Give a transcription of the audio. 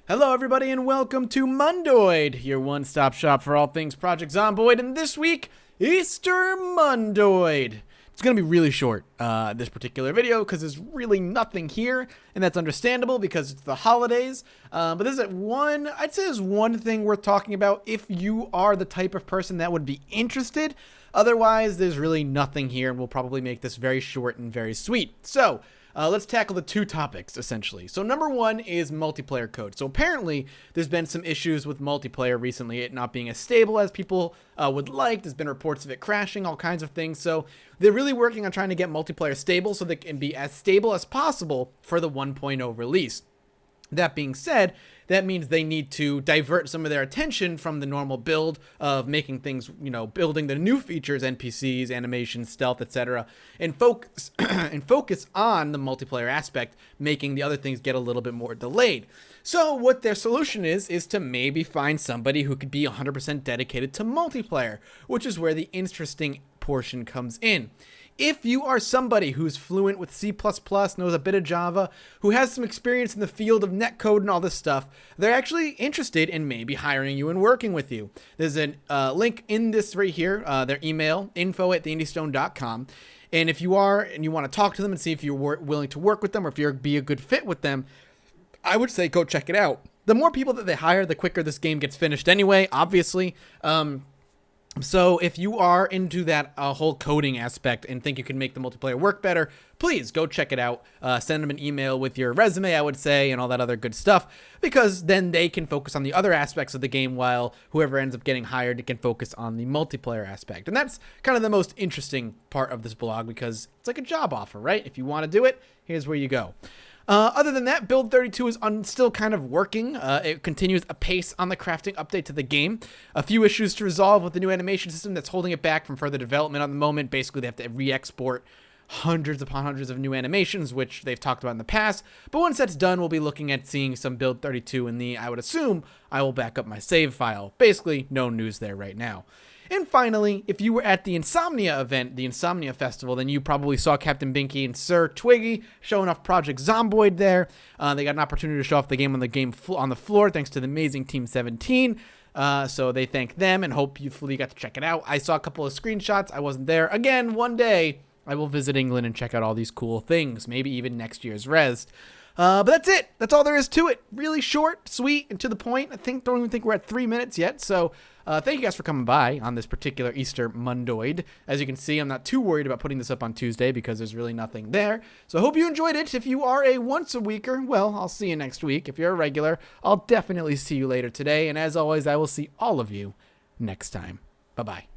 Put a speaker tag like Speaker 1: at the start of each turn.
Speaker 1: Hello, everybody, and welcome to Mondoid, your one-stop shop for all things Project Zomboid, and this week, Easter Mondoid. It's going to be really short, this particular video, because there's really nothing here, and that's understandable because it's the holidays, but this is I'd say there's one thing worth talking about if you are the type of person that would be interested. Otherwise, there's really nothing here, and we'll probably make this very short and very sweet. So, let's tackle the two topics, essentially. So number one is multiplayer code. So apparently, there's been some issues with multiplayer recently, it not being as stable as people would like. There's been reports of it crashing, all kinds of things. So they're really working on trying to get multiplayer stable so they can be as stable as possible for the 1.0 release. That being said, that means they need to divert some of their attention from the normal build of making things, building the new features, NPCs, animations, stealth, etc., and focus on the multiplayer aspect, making the other things get a little bit more delayed. So what their solution is to maybe find somebody who could be 100% dedicated to multiplayer, which is where the interesting portion comes in. If you are somebody who's fluent with C++, knows a bit of Java, who has some experience in the field of netcode and all this stuff, they're actually interested in maybe hiring you and working with you. There's a link in this right here, their email, info@theindiestone.com. And if you are, and you want to talk to them and see if you're willing to work with them or if you're be a good fit with them, I would say go check it out. The more people that they hire, the quicker this game gets finished anyway, obviously. So if you are into that whole coding aspect and think you can make the multiplayer work better, please go check it out. Send them an email with your resume, I would say, and all that other good stuff, because then they can focus on the other aspects of the game while whoever ends up getting hired can focus on the multiplayer aspect. And that's kind of the most interesting part of this blog because it's like a job offer, right? If you want to do it, here's where you go. Other than that, Build 32 is still kind of working. It continues apace on the crafting update to the game. A few issues to resolve with the new animation system that's holding it back from further development on the moment. Basically, they have to re-export hundreds upon hundreds of new animations, which they've talked about in the past. But once that's done, we'll be looking at seeing some Build 32 in I would assume, I will back up my save file. Basically, no news there right now. And finally, if you were at the Insomnia event, the Insomnia Festival, then you probably saw Captain Binky and Sir Twiggy showing off Project Zomboid there. They got an opportunity to show off the game on the floor thanks to the amazing Team 17. So they thank them and hopefully you got to check it out. I saw a couple of screenshots. I wasn't there. Again, one day I will visit England and check out all these cool things, maybe even next year's Res. But that's it. That's all there is to it. Really short, sweet, and to the point. Don't even think we're at 3 minutes yet. So thank you guys for coming by on this particular Easter Mondoid. As you can see, I'm not too worried about putting this up on Tuesday because there's really nothing there. So I hope you enjoyed it. If you are a once-a-weeker, well, I'll see you next week. If you're a regular, I'll definitely see you later today. And as always, I will see all of you next time. Bye-bye.